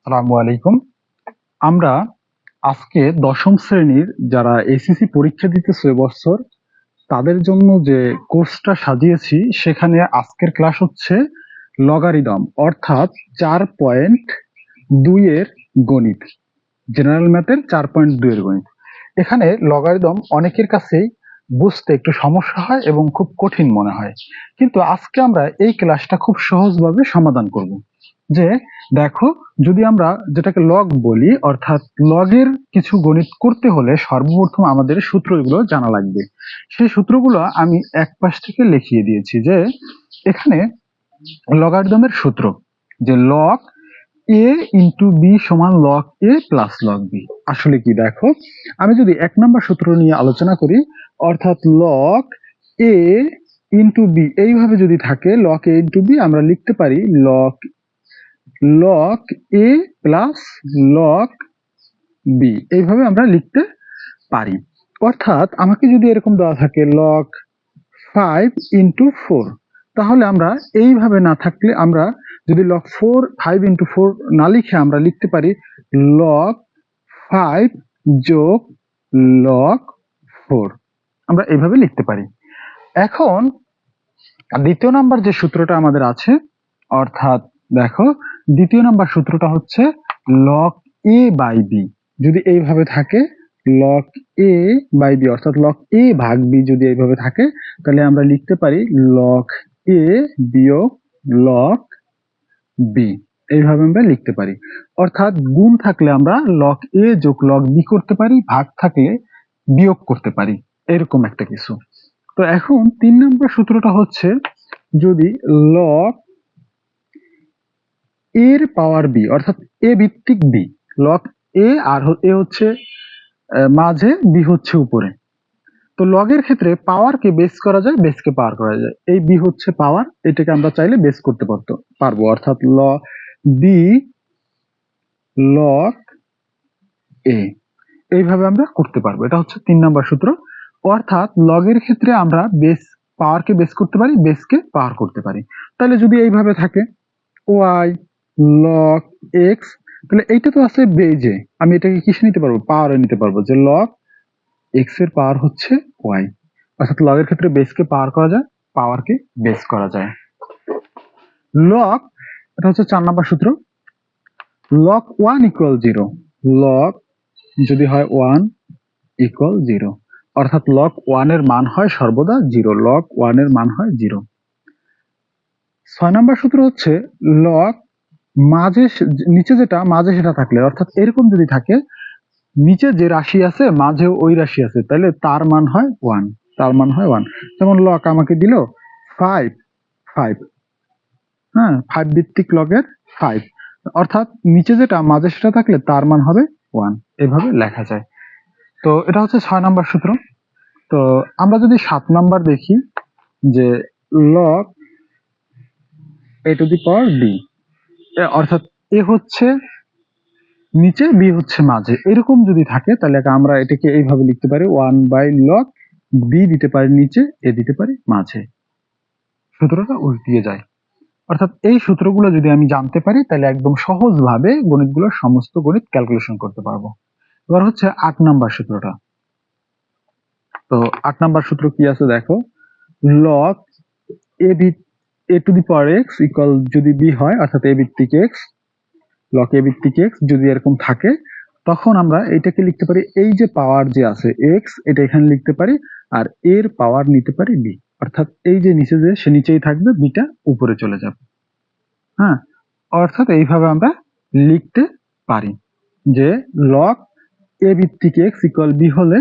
আসসালামু আলাইকুম। আমরা আজকে দশম শ্রেণীর যারা এসএসসি পরীক্ষা দিতেছে এবছর তাদের জন্য যে কোর্সটা সাজিয়েছি সেখানে আজকের ক্লাস হচ্ছে লগারিদম অর্থাৎ 4.2 এর গণিত, জেনারেল ম্যাথের 4.2 এর গণিত। এখানে লগারিদম অনেকের কাছেই বুঝতে একটু সমস্যা হয় এবং খুব কঠিন মনে হয়, কিন্তু আজকে আমরা এই ক্লাসটা খুব সহজভাবে সমাধান করব। যে দেখো, যদি আমরা যেটাকে লগ বলি অর্থাৎ লগের কিছু গণিত করতে হলে সর্বপ্রথম আমাদের সূত্রগুলো জানা লাগবে। সেই সূত্রগুলো আমি এক পাশ থেকে লিখিয়ে দিয়েছি। যে এখানে লগারিদমের সূত্র যে লগ এ ইন্টু বি সমান লগ এ প্লাস লগ বি। আসলে কি, দেখো আমি যদি 1 নম্বর সূত্র নিয়ে আলোচনা করি অর্থাৎ লগ এ ইন্টু বি এইভাবে যদি থাকে লগ এ ইন্টু বি আমরা লিখতে পারি লগ এ প্লাস লগ বি, এইভাবে আমরা লিখতে পারি। অর্থাৎ আমাকে যদি এরকম দেওয়া থাকে লগ 5 ইন্টু 4, তাহলে আমরা এইভাবে না থাকলে আমরা যদি লগ 5 ইন্টু 4 না লিখে আমরা লিখতে পারি লগ 5 যোগ লগ 4, আমরা এইভাবে লিখতে পারি। এখন দ্বিতীয় নাম্বার যে সূত্রটা আমাদের আছে অর্থাৎ দেখো দ্বিতীয় নাম্বার সূত্রটা হচ্ছে লগ এ বাই বি। যদি এইভাবে থাকে লগ এ বাই বি অর্থাৎ লগ এ ভাগ বি যদি এইভাবে থাকে তাহলে আমরা লিখতে পারি লগ এ বিয়োগ লগ বি, এইভাবে আমরা লিখতে পারি। অর্থাৎ গুণ থাকলে আমরা লগ এ যোগ লগ বি করতে পারি, ভাগ থাকলে বিয়োগ করতে পারি, এরকম একটা কিছু। তো এখন 3 নম্বর সূত্রটা হচ্ছে যদি লগ এর পাওয়ার বি অর্থাৎ এ ভিত্তিক বি, লগ এ আর এ হচ্ছে মাঝে, বি হচ্ছে উপরে। তো লগের ক্ষেত্রে পাওয়ারকে বেস করা যায়, বেসকে পাওয়ার করা যায়। এই বি হচ্ছে পাওয়ার, এটাকে আমরা চাইলে বেস করতে পারবো অর্থাৎ বি লগ এ, এইভাবে আমরা করতে পারবো। এটা হচ্ছে 3 নম্বর সূত্র। অর্থাৎ লগের ক্ষেত্রে আমরা পাওয়ারকে বেস করতে পারি, বেসকে পাওয়ার করতে পারি। তাহলে যদি এইভাবে থাকে ওয়াই লগ এক্স, তাহলে এইটা তো আছে বেজে, আমি এটাকে কিসে নিতে পারবো, পাওয়ারে নিতে পারবো, যে লগ এক্স এর পাওয়ার হচ্ছে ওয়াই। অর্থাৎ লগের ক্ষেত্রে বেসকে পাওয়ার করা যায়, পাওয়ারকে বেস করা যায়। লগ, এটা হচ্ছে 4 নম্বর সূত্র, লগ 1 ইকুয়াল 0, লগ যদি হয় 1 ইকুয়াল 0, অর্থাৎ লগ 1 এর মান হয় সর্বদা 0, লগ 1 এর মান হয় 0। 6 নম্বর সূত্র হচ্ছে লগ মাঝে নিচে যেটা মাঝে সেটা থাকলে, অর্থাৎ এরকম যদি থাকে নিচে যে রাশি আছে মাঝেও ওই রাশি আছে তাহলে তার মান হয় 1, তার মান হয় 1। যেমন লগ আমাকে দিল 5, হ্যাঁ 5 ভিত্তিক লগের 5, অর্থাৎ নিচে যেটা মাঝে সেটা থাকলে তার মান হবে 1, এভাবে লেখা যায়। তো এটা হচ্ছে 6 নম্বর সূত্র। তো আমরা যদি 7 নাম্বার দেখি যে log a to the power b, অর্থাৎ এ হচ্ছে নিচে, বি হচ্ছে মাঝে, এরকম যদি থাকে তাহলে আমরা এটাকে এইভাবে লিখতে পারি 1 বাই লগ বি দিতে পারি নিচে, এ দিতে পারি মাঝে, সূত্রটা উল্টিয়ে যায়। অর্থাৎ এই সূত্রগুলো যদি আমি জানতে পারি তাহলে একদম সহজভাবে গণিতগুলোর সমস্ত গণিত ক্যালকুলেশন করতে পারবো। এবার হচ্ছে 8 নাম্বার সূত্রটা। তো 8 নাম্বার সূত্র কি আছে দেখো, log a to the power x equal যদি বি হয় অর্থাৎ এ ভিত্তিক এক্স, লগ এ ভিত্তিক এক্স যদি এরকম থাকে তখন আমরা এটাকে লিখতে পারি, এই যে পাওয়ার যে আছে এক্স এটা এখানে লিখতে পারি আর এর পাওয়ার নিতে পারি বি, অর্থাৎ এই যে নিচে যে সে নিচেই থাকবে, বিটা উপরে চলে যাবে। হ্যাঁ, অর্থাৎ এইভাবে আমরা লিখতে পারি যে লগ এ ভিত্তিক এক্স ইকুয়াল বি হলে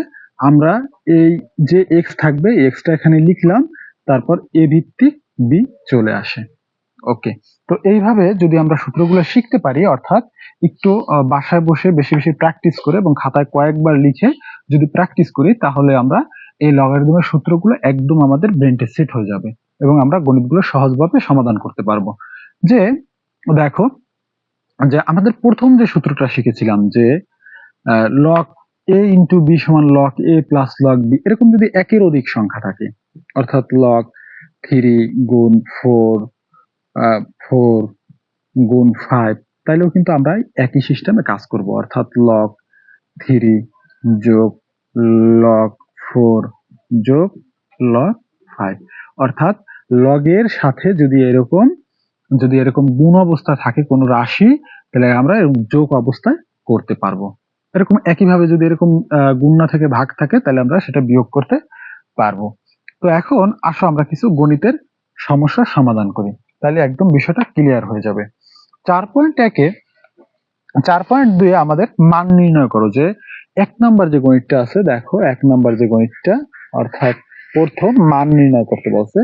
আমরা এই যে এক্স থাকবে এক্সটা এখানে লিখলাম, তারপর এ ভিত্তিক বি চলে আসে। ওকে, তো এইভাবে যদি আমরা সূত্রগুলো শিখতে পারি অর্থাৎ একটু বাসায় বসে বেশি বেশি প্র্যাকটিস করে এবং খাতায় কয়েকবার লিখে যদি প্র্যাকটিস করি তাহলে আমরা এই লগারিদমের সূত্রগুলো একদম আমাদের ব্রেনটে সেট হয়ে যাবে এবং আমরা গণিতগুলো সহজভাবে সমাধান করতে পারবো। যে দেখো, যে আমাদের প্রথম যে সূত্রটা শিখেছিলাম যে লগ এ ইন্টু বি সমান লগ এ প্লাস লগ বি, এরকম যদি একের অধিক সংখ্যা থাকে অর্থাৎ লগ 3 গুণ 4 গুণ 5 তাইলেও কিন্তু আমরা একই সিস্টেমে কাজ করব, অর্থাৎ log 3 যোগ log 4 যোগ log 5, অর্থাৎ লগের সাথে যদি এরকম গুণ অবস্থা থাকে কোনো রাশি, তাহলে আমরা এরকম যোগ অবস্থায় করতে পারবো। এরকম একইভাবে যদি এরকম গুণ না থেকে ভাগ থাকে, তাহলে আমরা সেটা বিয়োগ করতে পারবো। তো এখন আসো আমরা কিছু গণিতের সমস্যার সমাধান করি, তাহলে একদম বিষয়টা ক্লিয়ার হয়ে যাবে। 4.1-এ 4.2-এ আমাদের মান নির্ণয় করো, যে 1 নাম্বার যে গণিতটা আছে, দেখো 1 নাম্বার যে গণিতটা, অর্থাৎ প্রথম মান নির্ণয় করতে বলছে।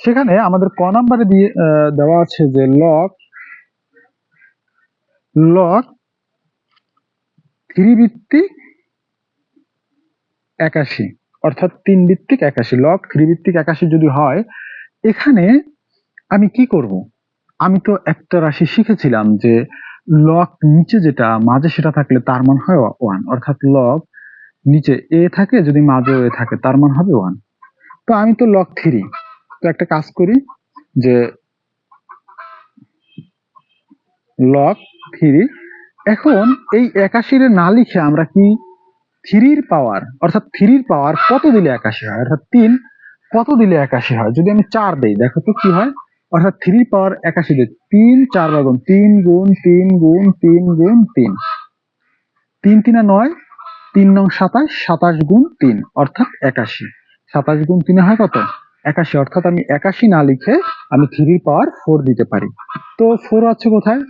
সেখানে আমাদের ক নাম্বারে দিয়ে দেওয়া আছে যে log 3 ভিত্তিক 81, অর্থাৎ 3 ভিত্তিক 81, log 3 ভিত্তিক 81 যদি হয়, এখানে আমি কি করব? আমি তো একটা রাশি শিখেছিলাম যে log নিচে যেটা মাঝে সেটা থাকলে তার মান হয় 1, অর্থাৎ log নিচে a থাকে, যদি মাঝেও a থাকে তার মান হবে 1। তো আমি তো log 3, তো একটা কাজ করি যে log 3, এখন এই 81 না লিখে আমরা কি 3 পাওয়ার, অর্থাৎ 3 পাওয়ার কত দিলে 81 হয়, অর্থাৎ 3 কত দিলে 81 হয়, যদি আমি 4 দেই, দেখো তো কি হয়, অর্থাৎ 3 পাওয়ার 81 দিয়ে 3 4 বার গুণ, 3 গুণ 3 গুণ 3 গুণ 3, 3 3 9, 3 9 27, 27 গুণ 3 অর্থাৎ 81, 27 গুণ 3 হয় কত, 81, অর্থাৎ আমি 81 না লিখে আমি 3 পাওয়ার 4 দিতে পারি। তো 4 আছে কোথায়,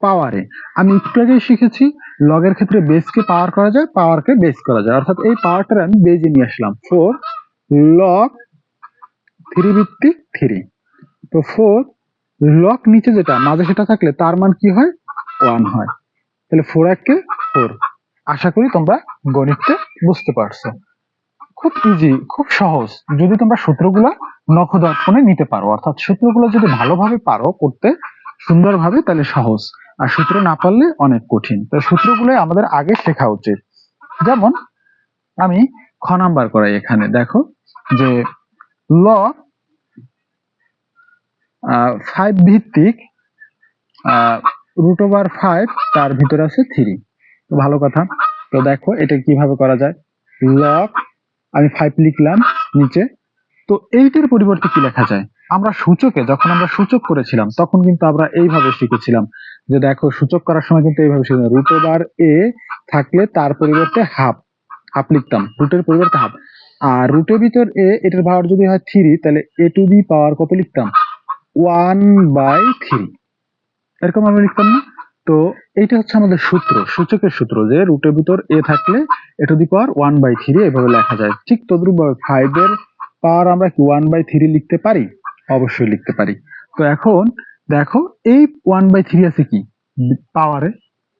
পাওয়ারে। আমি একটু আগে শিখেছি লগের ক্ষেত্রে বেসকে পাওয়ার করা যায়, পাওয়ারকে বেস করা যায়, অর্থাৎ এই পাওয়ারটা আমি বেজে নিয়ে আসলাম, 4 log 3 ভিত্তিক 3। তো 4 log নিচে যেটা মাঝে সেটা থাকলে তার মান কি হয়, 1 হয়, তাহলে 4 1 4। আশা করি তোমরা গণিতটা বুঝতে পারছো। খুব ইজি, খুব সহজ, যদি তোমরা সূত্রগুলো নখদর্পণে নিতে পারো, অর্থাৎ সূত্রগুলো যদি ভালোভাবে পারো করতে সুন্দরভাবে, তাহলে সহজ, আর সূত্র না পারলে অনেক কঠিন। তো সূত্রগুলো আমাদের আগে শেখা উচিত। যেমন আমি খ নাম্বার করাই, এখানে দেখো যে log 5 ভিত্তিক √5, তার ভিতরে আছে 3। তো ভালো কথা, তো দেখো এটা কিভাবে করা যায়, log আমি 5 লিখলাম নিচে, তো 8 এর পরিবর্তে কি লেখা যায়, আমরা সূচকে যখন আমরা সূচক করেছিলাম তখন কিন্তু আমরা এইভাবে শিখেছিলাম, যে দেখো সূচক করার সময় কিন্তু এইভাবে শিখেছিলাম, √a থাকলে তার পরিবর্তে হাফ লিখতাম, রুটের পরিবর্তে হাফ, আর রুটের ভিতর a, এটার পাওয়ার যদি হয় 3, তাহলে a টু দি পাওয়ার কত লিখতাম, 1/3, এরকম আমরা লিখতাম না। তো এইটা হচ্ছে আমাদের সূত্র, সূচকের সূত্র, যে রুটের ভিতর a থাকলে a টু দি পাওয়ার 1/3 এভাবে লেখা যায়। ঠিক তদ্রুপ ভাবে 5 এর পাওয়ার আমরা কি 1/3 লিখতে পারি, অবশ্যই লিখতে পারি। তো এখন দেখো এই 1/3 আছে কি পাওয়ারে,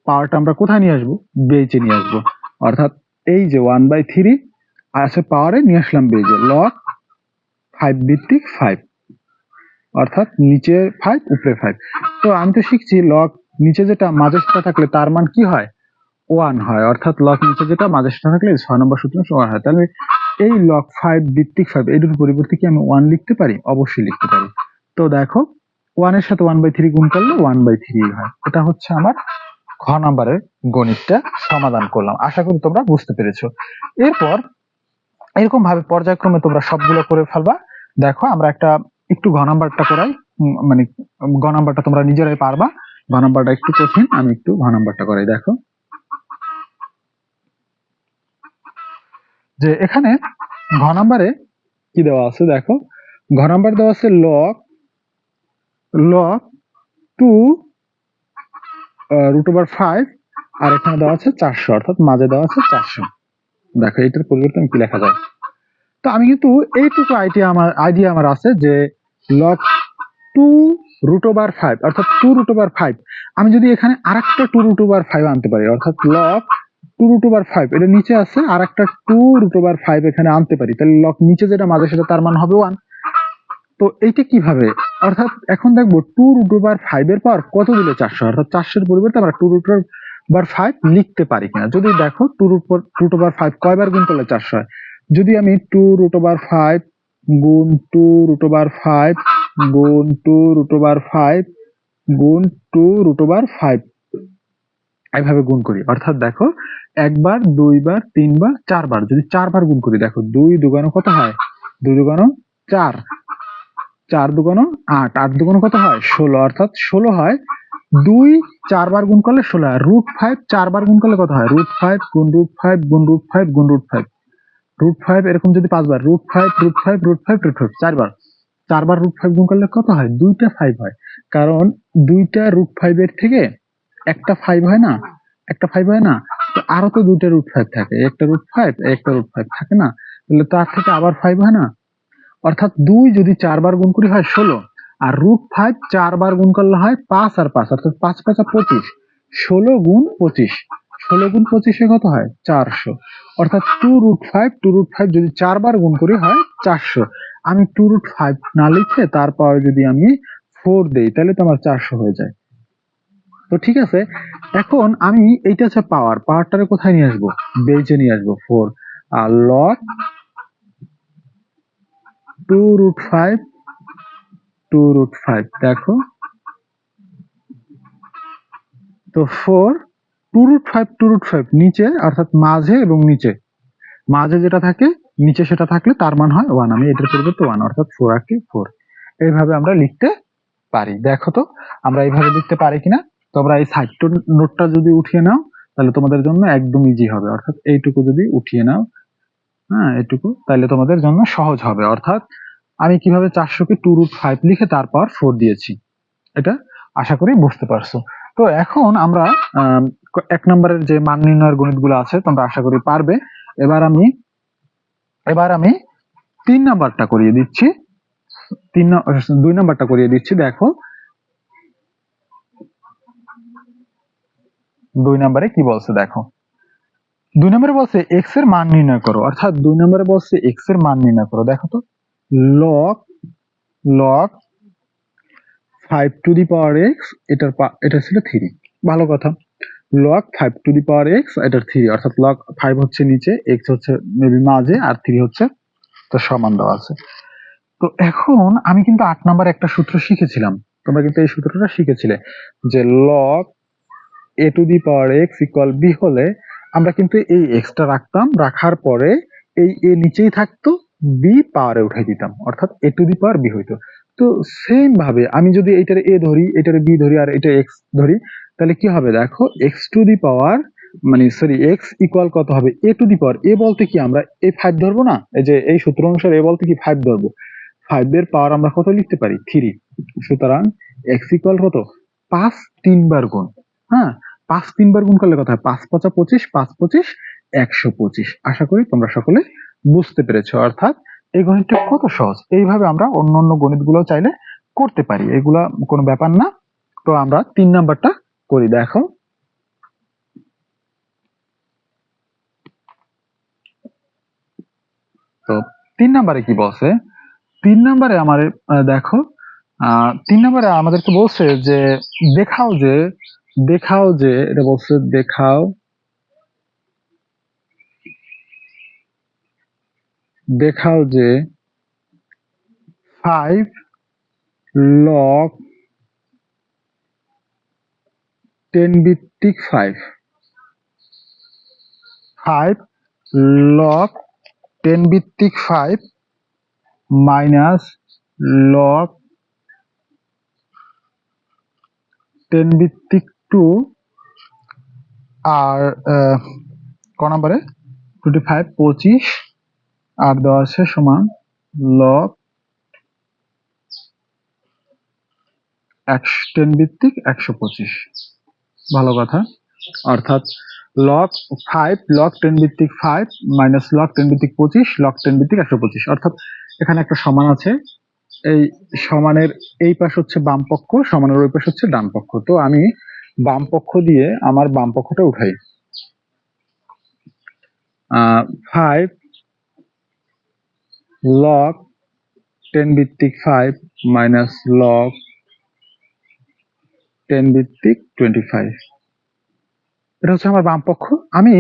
পাওয়ারটা আমরা কোথায় নিয়ে আসবো, বেজে নিয়ে আসবো, অর্থাৎ এই যে 1/3 আছে পাওয়ারে নিয়ে আসলাম বেজে, log 5 ভিত্তিক 5, অর্থাৎ নিচে 5 উপরে 5। তো আমি তো শিখছি log নিচে যেটা মাঝে সেটা থাকলে তার মান কি হয়, 1 হয়, অর্থাৎ log নিচে যেটা মাঝে সেটা থাকলে 6 নম্বর সূত্র 1 হয়। তাহলে এই log 5 ভিত্তিক 5 এর পরিবর্তে কি আমি 1 লিখতে পারি, অবশ্যই লিখতে পারি। তো দেখো 1 এর সাথে 1/3 গুণ করলে 1/3 হয়। এটা হচ্ছে আমার খ নাম্বারের গণিতটা সমাধান করলাম, আশা করি তোমরা বুঝতে পেরেছো। এরপর এরকম ভাবে পর্যায়ক্রমে তোমরা সবগুলো করে ফেলবা। দেখো আমরা একটু ঘ নাম্বারটা করাই, মানে ঘ নাম্বারটা তোমরা নিজেরাই পারবা, ঘ নাম্বারটা একটু কঠিন, আমি একটু ঘ নাম্বারটা করাই। দেখো যে এখানে ঘ নাম্বারে কি দেওয়া আছে, দেখো ঘ নাম্বার দেওয়া আছে log 2 √5, আর এখানে দেওয়া আছে 400, অর্থাৎ মাঝে দেওয়া আছে 400। দেখো এটার পরিবর্তে কি লেখা যায়, তো আমি কিন্তু এইটুকু আইডিয়া আমার আছে যে log 2 √5, অর্থাৎ 2 √5, আমি যদি এখানে আরেকটা 2 √5 আনতে পারি, অর্থাৎ log 2 √5 এটা নিচে আছে, আরেকটা 2 √5 এখানে আনতে পারি, তাহলে log নিচে যেটা মাঝে সেটা তার মান হবে 1। তো এইটা কিভাবে, অর্থাৎ এখন দেখবো 2 √5 এর পাওয়ার কত দিলে 400, অর্থাৎ 400 এর পরিবর্তে আমরা 2 √5 লিখতে পারি কিনা। যদি দেখো 2 √5 কয়বার গুণ করলে 400 হয়, যদি আমি 2 √5 গুণ 2 √5 গুণ 2 √5 গুণ 2 √5 এইভাবে গুণ করি, অর্থাৎ দেখো একবার, দুইবার, তিনবার, চারবার, যদি 4 বার গুণ করি, দেখো 2 দুগুণ কত হয়, 2 দুগুণ 4, 4 দুগুণ 8, 8 দুগুণ কত হয় 16, অর্থাৎ 16 হয়। 2 4 বার গুণ করলে 16 হয়। √5 4 বার গুণ করলে কত হয়, √5 গুণ √5 গুণ √5 গুণ √5, √5 এরকম যদি 5 বার, √5 √5 √5 √5 4 বার, 4 বার √5 গুণ করলে কত হয়, 2টা 5 হয়। কারণ 2টা √5 এর থেকে একটা 5 হয় না, একটা 5 হয় না, তো আরো তো 2টা √5 থাকে, একটা √5 একটা √5 থাকে না, তাহলে তার থেকে আবার 5 হয় না। অর্থাৎ 2 যদি 4 বার গুণ করি হয় 16, আর √5 4 বার গুণ করলে হয় 5 আর 5, অর্থাৎ 5 5 25, 16 গুণ 25, 16 গুণ 25 এ কত হয় 400, অর্থাৎ 2√5 যদি 4 বার গুণ করি হয় 400। আমি 2√5 না লিখে তারপর যদি আমি 4 দেই তাহলে তো আমার 400 হয়ে যায়। তো ঠিক আছে, এখন আমি এইটা হচ্ছে পাওয়ারটারে কোথায় নিয়ে আসবো, বেজে নিয়ে আসবো 4, আর log 2√5 2√5, দেখো তো 4 2√5 নিচে, অর্থাৎ মাঝে এবং নিচে, মাঝে যেটা থাকে নিচে সেটা থাকলে তার মান হয় 1, আমি এটার পরিবর্তে 1, অর্থাৎ 4 আর কি 4। এইভাবে আমরা লিখতে পারি। দেখো তো আমরা এইভাবে লিখতে পারি কিনা। তোমরা এই সাইড নোটটা যদি উঠিয়ে নাও তাহলে তোমাদের জন্য একদম ইজি হবে, অর্থাৎ এইটুকু যদি উঠিয়ে নাও, হ্যাঁ এটুকু, তাহলে তোমাদের জন্য সহজ হবে। অর্থাৎ আমি কিভাবে 400 কে 2√5 লিখে তারপর 4 দিয়েছি, এটা আশা করি বুঝতে পারছো। তো এখন আমরা 1 নম্বরের যে মান নির্ণয়ের গণিতগুলো আছে তোমরা আশা করি পারবে। এবার আমি 3 নাম্বারটা করিয়ে দিচ্ছি, 2 নাম্বারটা করিয়ে দিচ্ছি। দেখো 2 নাম্বারে কি বলছে, দেখো 2 নম্বরে বলছে x এর মান নির্ণয় করো, অর্থাৎ 2 নম্বরে বলছে x এর মান নির্ণয় করো। দেখো তো log 5 two the power x, এটা ছিল 3, ভালো কথা। log 5 two the power x, এটার 3, অর্থাৎ log 5 হচ্ছে নিচে, x হচ্ছে মেবি মাঝে, আর 3 হচ্ছে তো সমান দেওয়া আছে। তো এখন আমি কিন্তু 8 নম্বরে একটা সূত্র শিখেছিলাম, তোমরা কিন্তু এই সূত্রটা শিখেছিলে যে log a two the power x equal b হলে আমরা কিন্তু এই x টা রাখতাম, রাখার পরে এই a নিচেই থাকতো, b পাওয়ারে উঠাই দিতাম, অর্থাৎ a two the power b হইতো। তো সেম ভাবে আমি যদি এটারে a ধরি, এটারে b ধরি, আর এটা x ধরি, তাহলে কি হবে দেখো, x টু দি পাওয়ার মানে সরি x ইকুয়াল কত হবে, a two the power, a বলতে কি আমরা এই 5 ধরবো না, এই যে এই সূত্র অনুসারে a বলতে কি 5 ধরবো, 5 এর পাওয়ার আমরা কত লিখতে পারি 3, সুতরাং x ইকুয়াল কত 5 3 বার গুণ, হ্যাঁ 5 3 বার গুণ করলে কত হয়, 5 5 25, 5 25 125। আশা করি তোমরা সকলে বুঝতে পেরেছো। অর্থাৎ এই গণিতটা কত সহজ, এইভাবে আমরা অন্যান্য গণিতগুলো চাইলে করতে পারি, এগুলা কোনো ব্যাপার না। তো আমরা 3 নাম্বারটা করি। দেখো তো 3 নাম্বারে কি বলছে, 3 নাম্বারে আমার দেখো 3 নাম্বারে আমাদেরকে বলছে যে দেখাও যে এটা বলছে দেখাও যে 5 log 10 ভিত্তিক 5 log 10 ভিত্তিক 5 মাইনাস log 10 ভিত্তিক 2, আর ক নম্বরে 25 25, আর দেওয়া আছে সমান log 10 ভিত্তিক 125, ভালো কথা। অর্থাৎ log 5 log 10 ভিত্তিক 5 মাইনাস log 10 ভিত্তিক 25 log 10 ভিত্তিক 125, অর্থাৎ এখানে একটা সমান আছে, এই সমানের এই পাশ হচ্ছে বাম পক্ষ, সমানের ওই পাশ হচ্ছে ডান পক্ষ। তো আমি বাম পক্ষ দিয়ে আমার বাম পক্ষটা উঠাই, 5 log 10 ভিত্তিক 5 মাইনাস log 10 ভিত্তিক 25, এটা হচ্ছে আমার বাম পক্ষ। আমি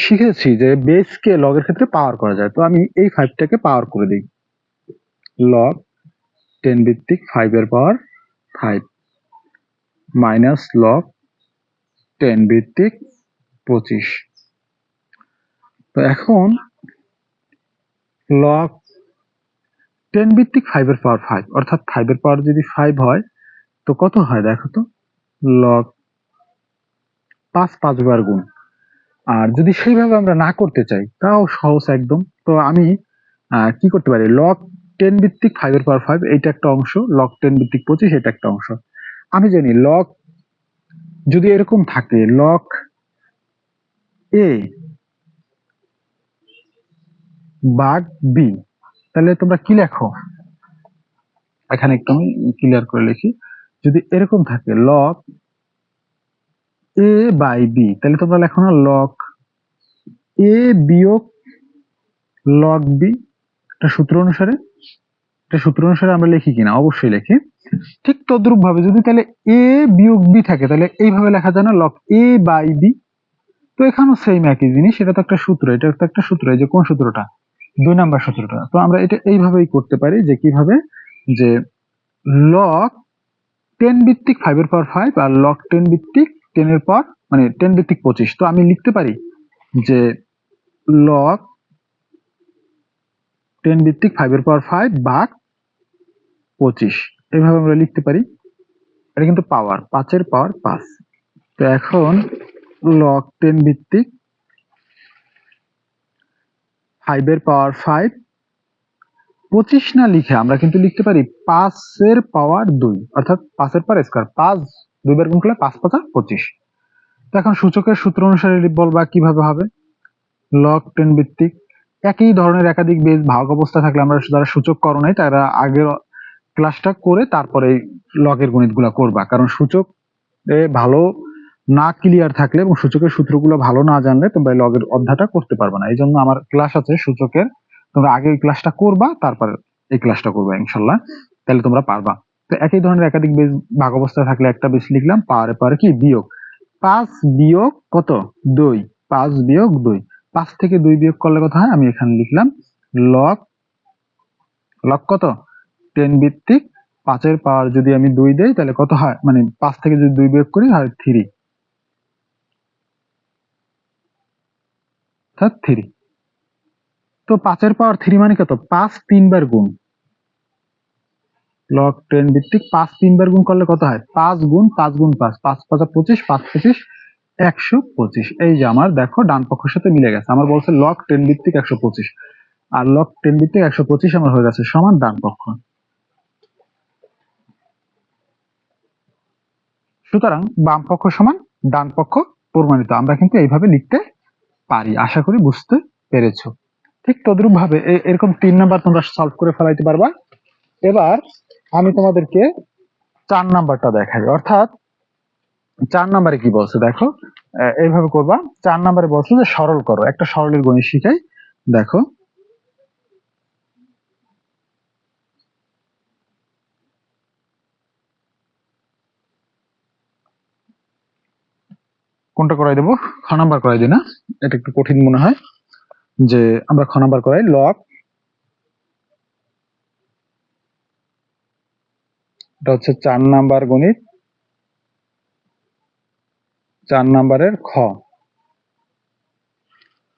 শিখেছি যে বেসকে লগের ক্ষেত্রে পাওয়ার করা যায়, তো আমি এই 5টাকে পাওয়ার করে দিই, log 10 ভিত্তিক 5 এর পাওয়ার 5 মাইনাস log 10 ভিত্তিক 25। তো এখন লগ 10 ভিত্তিক 5 এর পাওয়ার 5, অর্থাৎ 5 এর পাওয়ার যদি 5 হয় তো কত হয় দেখো তো, লগ 5 বার গুণ। আর যদি সেইভাবে আমরা না করতে চাই তাও সহজ একদম। তো আমি কি করতে পারি, লগ 10 ভিত্তিক 5 এর পাওয়ার 5 এইটা একটা অংশ, লগ 10 ভিত্তিক 25 এটা একটা অংশ। আমি জানি লগ যদি এরকম থাকে, লগ এ ভাগ বি, তাহলে তোমরা কি লেখো, এখানে একটু আমি ক্লিয়ার করে লিখি, যদি এরকম থাকে লগ এ বাই বি, তাহলে তোমরা লেখো না লগ এ বিয়োগ লগ বি। এটা সূত্র অনুসারে আমরা লিখি কিনা, অবশ্যই লিখি। ঠিক তদ্রুপ ভাবে যদি তাহলে এ বিয়োগ বি থাকে তাহলে এইভাবে লেখা যায় না, লগ এ বাই বি। তো এখানেও সেম একই জিনিস, এটা তো একটা সূত্র, এটা তো একটা সূত্র, এই যে কোন সূত্রটা, 2 নাম্বার সূত্রটা। তো আমরা এটা এইভাবেই করতে পারি, যে কিভাবে, যে লগ 10 ভিত্তিক 5 এর পাওয়ার 5 আর লগ 10 ভিত্তিক 10 এর পাওয়ার মানে 10 ভিত্তিক 25। তো আমি লিখতে পারি যে লগ 10 ভিত্তিক 5 এর পাওয়ার 5 ভাগ 25, এইভাবে আমরা লিখতে পারি। এটা কিন্তু পাওয়ার, 5 এর পাওয়ার 5। তো এখন লগ 10 ভিত্তিক 5 এর পাওয়ার 5 25 না লিখে আমরা কিন্তু লিখতে পারি 5 এর পাওয়ার 2, অর্থাৎ 5 এর পাওয়ার স্কয়ার, 5 2 বার গুণ করলে 5 5 25। তো এখন সূচকের সূত্র অনুসারে বলবা কিভাবে হবে, লগ 10 ভিত্তিক একই ধরনের একাধিক বেজ ভাগ অবস্থা থাকলে আমরা যারা সূচক করো নাই তারা আগের ক্লাসটা করে তারপরে লগের গণিতগুলো করবা, কারণ সূচক ভালো না ক্লিয়ার থাকলে এবং সূচকের সূত্রগুলো ভালো না জানলে তোমরা লগের অধ্যায়টা করতে পারবে না। এই জন্য আমার ক্লাস আছে সূচকের, তোমরা আগে এই ক্লাসটা করবা তারপর এই ক্লাসটা করবা ইনশাল্লাহ, তাহলে তোমরা পারবা। তো একই ধরনের একাধিক বেজ ভাগ অবস্থায় থাকলে একটা বেজ লিখলাম, পাওয়ারে কি বিয়োগ, 5 বিয়োগ কত 2, 5 বিয়োগ 2, 5 থেকে 2 বিয়োগ করলে কত হয়, আমি এখানে লিখলাম লগ কত 10 ভিত্তিক 5 এর পাওয়ার যদি আমি 2 দেই তাহলে কত হয়, মানে 5 থেকে যদি 2 বিয়োগ করি হয় 3, অর্থাৎ 3। তো 5 এর পাওয়ার 3 মানে কত, 5 3 বার গুণ, লগ 10 ভিত্তিক 5 3 বার গুণ করলে কত হয়, 5 গুণ 5 গুণ 5, 5 5 25, 5 25 125। এই যে আমার দেখো ডান পক্ষের সাথে মিলে গেছে, আমার বলছে লগ 10 ভিত্তিক 125 আর লগ 10 ভিত্তিক 125 আমার হয়ে গেছে সমান ডান পক্ষ। সুতরাং বাম পক্ষ সমান ডান পক্ষ প্রমাণিত। আমরা কিন্তু এইভাবে লিখতে পারি, আশা করি বুঝতে পেরেছো। ঠিক তদ্রুপ ভাবে এরকম 3 নাম্বার তোমরা সলভ করে ফেলাইতে পারবা। এবার আমি তোমাদেরকে 4 নাম্বারটা দেখাই, অর্থাৎ 4 নাম্বারে কি বলছে দেখো, এইভাবে করবা। 4 নাম্বারে বলছে যে সরল করো, একটা সরলের গণিত শিখাই, দেখো কোনটা করাই দেবো, খ নাম্বার করাই দিই না, এটা একটু কঠিন মনে হয়, যে আমরা খ নাম্বার করাই। লগ, এটা হচ্ছে 4 নাম্বার গণিত, 4 নাম্বারের খ।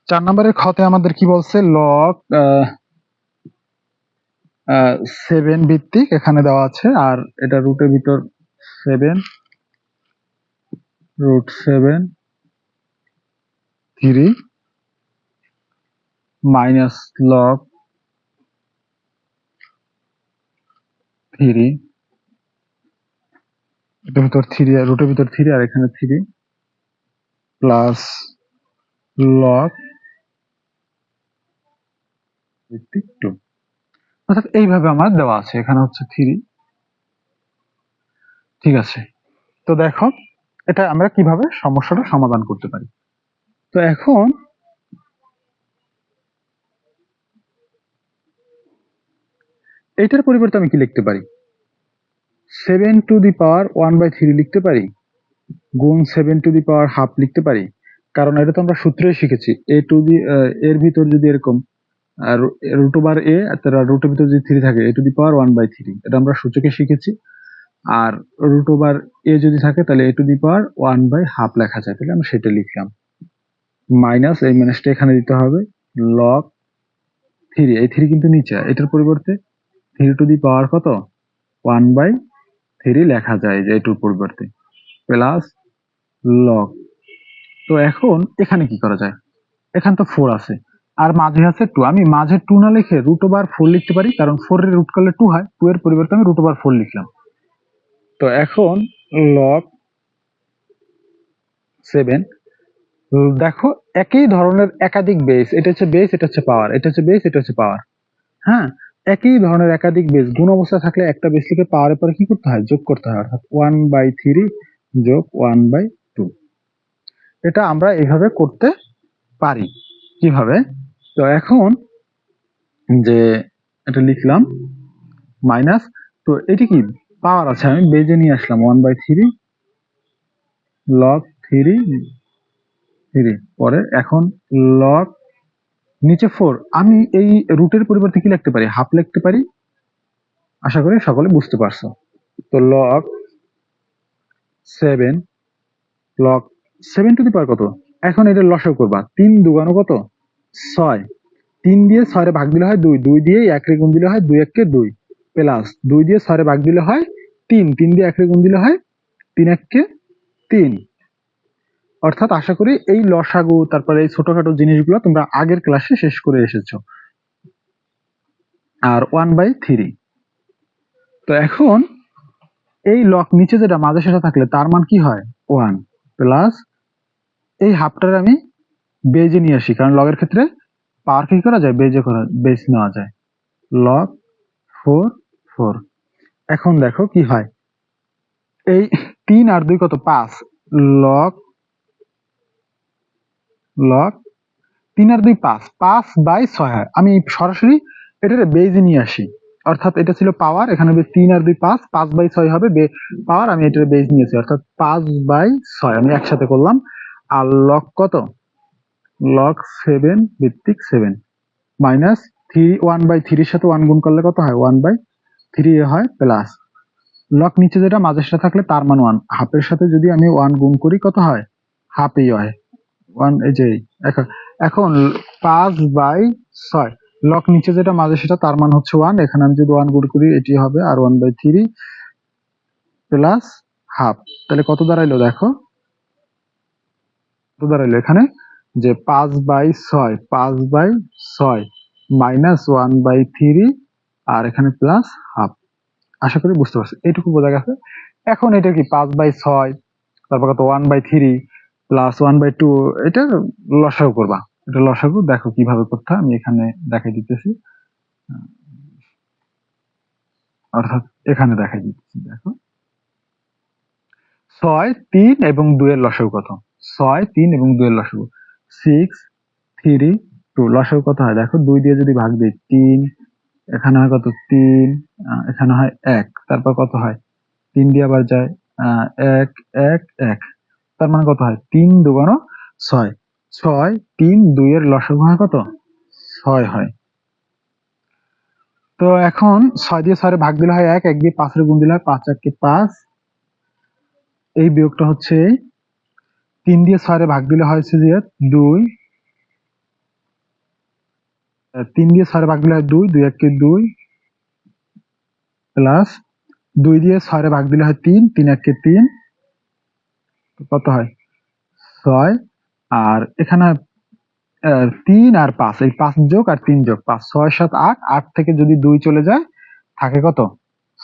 4 নাম্বারের খতে আমাদের কি বলছে, লগ 7 ভিত্তিক এখানে দেওয়া আছে, আর এটা রুটের ভিতর 7 √7 3 মাইনাস লগ 3, এটার ভিতর 3 আর রুটের ভিতর 3 আর এখানে 3 প্লাস লগ ভিত্তিক 2, অর্থাৎ এইভাবে আমার দেওয়া আছে, এখানে হচ্ছে 3। ঠিক আছে, তো দেখো এটা আমরা কিভাবে সমস্যাটা সমাধান করতে পারি। তো এখন এইটার পরিবর্তে আমি কি লিখতে পারি, 7 টু দি পাওয়ার 1/3 লিখতে পারি, গুণ 7 টু দি পাওয়ার হাফ লিখতে পারি। কারণ এটা তো আমরা সূত্রেই শিখেছি, এ টু দি এর ভিতর যদি এরকম রুট ওভার এ, রুটের ভিতর যদি 3 থাকে, এ টু দি পাওয়ার 1/3, এটা আমরা সূচকে শিখেছি। আর রুট ওভার এ যদি থাকে তাহলে এ টু দি পাওয়ার 1/2 লেখা যায়, তাহলে আমরা সেটা লিখলাম। মাইনাস এই মাইনাসটা এখানে দিতে হবে, লগ 3, এই 3 কিন্তু নিচে, এটার পরিবর্তে 3 টু দি পাওয়ার কত 1/3 লেখা যায় যে এটুর পরিবর্তে, প্লাস লগ। তো এখন এখানে কি করা যায়, এখানে তো 4 আছে আর মাঝে আছে 2, আমি মাঝে 2 না লিখে রুট ওভার 4 লিখতে পারি, কারণ 4 এর রুট করলে 2 হয়, 2 এর পরিবর্তে আমি রুট ওভার 4 লিখলাম। তো এখন লগ 7, দেখো একই ধরনের একাধিক বেস, এটা হচ্ছে বেস, এটা হচ্ছে পাওয়ার, এটা হচ্ছে বেস, এটা হচ্ছে পাওয়ার। হ্যাঁ, একই ধরনের একাধিক বেস গুণ অবস্থা থাকলে একটা বেস লিখে পাওয়ারের পরে কি করতে হয়, যোগ করতে হয়, অর্থাৎ 1/3 যোগ 1/2। এটা আমরা এইভাবে করতে পারি। কিভাবে, তো এখন যে এটা লিখলাম মাইনাস, তো এটি কি পাওয়ার আছে, আমি বেজে নিয়ে আসলাম 1/3 লগ 3 পরে এখন লগ নিচে 4, আমি এই রুটের পরিবর্তে কি লিখতে পারি, হাফ লিখতে পারি, আশা করি সকলে বুঝতে পারছো। তো লগ 7, লগ 7 টু দি পাওয়ার কত, এখন এটা লসাগু করবা, 3 দুগুণ কত 6, 3 দিয়ে 6 রে ভাগ দিলে হয় 2, 2 দিয়ে 1 রে গুণ দিলে হয় 2 1 কে 2, প্লাস 2 দিয়ে 6 রে ভাগ দিলে হয় 3, 3 দিয়ে 1 রে গুণ দিলে হয় 3 1 কে 3। অর্থাৎ আশা করি এই লসাগু তারপরে এই ছোটখাটো জিনিসগুলো তোমরা আগের ক্লাসে শেষ করে এসেছো। আর 1/3, তো এখন এই লগ নিচে যেটা মাঝে সেটা থাকলে তার মান কি হয় 1, প্লাস এই হাফটার আমি বেজে নিয়ে আসি, কারণ লগের ক্ষেত্রে পাওয়ার কি করা যায়, বেজ নেওয়া যায়, লগ 4। এখন দেখো কি হয়, এই 3 আর 2 কত 5, লগ লগ 3 আর 2 5/6 হয়, আমি সরাসরি এটারে বেজে নিয়ে আসি, অর্থাৎ এটা ছিল পাওয়ার, এখানে 3 আর 2 5, 5/6 হবে পাওয়ার, আমি এটার বেজ নিয়েছি, অর্থাৎ 5/6 আমি একসাথে করলাম। আর লগ কত, লগ 7 ভিত্তিক 7 মাইনাস 3, 1/3 এর সাথে 1 গুণ করলে কত হয় 1/3 হয়, প্লাস লগ নিচে যেটা মাঝে সেটা থাকলে তার মান 1, হাফের সাথে যদি আমি 1 গুণ করি কত হয়, হাফই হয় 1, এই যে এখন 5/6, লগ নিচে যেটা মাঝে সেটা তার মান হচ্ছে 1, এখানে আমি যদি 1 গুণ করি এটি হবে আর 1/3 প্লাস হাফ, তাহলে কত দাঁড়াইলো দেখো, কত দাঁড়াইলো এখানে যে 5/6 মাইনাস 1/3 আর এখানে প্লাস হাফ। আশা করি বুঝতে পারছো, এইটুকু বোঝা গেছে। এখন এটা কি 5/6 তারপর কত 1/3 প্লাস 1/2, এটা লসাগু করবা, এটা লসাগু দেখো কিভাবে করতে হয়, আমি এখানে দেখাই দিতেছি, অর্থাৎ এখানে দেখাই দিতেছি, দেখো 6, 3 এবং 2 এর লসাগু কত, 6, 3 এবং 2 এর লসাগু 6, 3, 2, লসাগু কত হয় দেখো, 2 দিয়ে যদি ভাগ দিই 3, এখানে হয় কত 3, এখানে হয় 1, তারপর কত হয় 3 দিয়ে আবার যায় 1 1 1, তার মানে কত হয় 3 দুগুণ 6, 6, 3, 2 এর লসাগু হয় কত 6 হয়। তো এখন 6 দিয়ে 6 এর ভাগ দিলে হয় 1, 1 দিয়ে 5 এর গুণ দিলে হয় 5 1 কে 5, এই বিয়োগটা হচ্ছে 3 দিয়ে 6 এর ভাগ দিলে হয়েছে যে 2, 3 দিয়ে 6 এর ভাগ দিলে হয় 2, 2 1 কে 2, প্লাস 2 দিয়ে 6 এর ভাগ দিলে হয় 3, 3 1 কে 3, কত হয় 6, আর এখানে 3 আর 5, এই 5 যোগ আর 3 যোগ 5, 6 7 8, 8 থেকে যদি 2 চলে যায় থাকে কত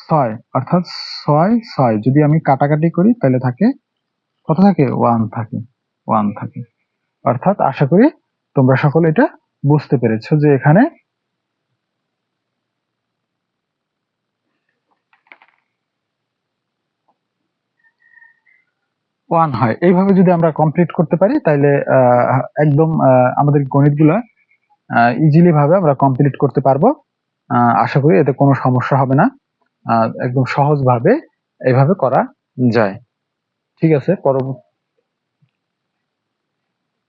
6, অর্থাৎ 6 6 যদি আমি কাটাকাটি করি তাহলে থাকে কত, থাকে 1 থাকে, 1 থাকে। অর্থাৎ আশা করি তোমরা সকলে এটা বুঝতে পেরেছো যে এখানে 1 হয়। এইভাবে যদি আমরা কমপ্লিট করতে পারি তাহলে একদম আমাদের গণিতগুলা ইজিলি ভাবে আমরা কমপ্লিট করতে পারবো। আশা করি এতে কোনো সমস্যা হবে না, একদম সহজ ভাবে এইভাবে করা যায়। ঠিক আছে, পরবর্তী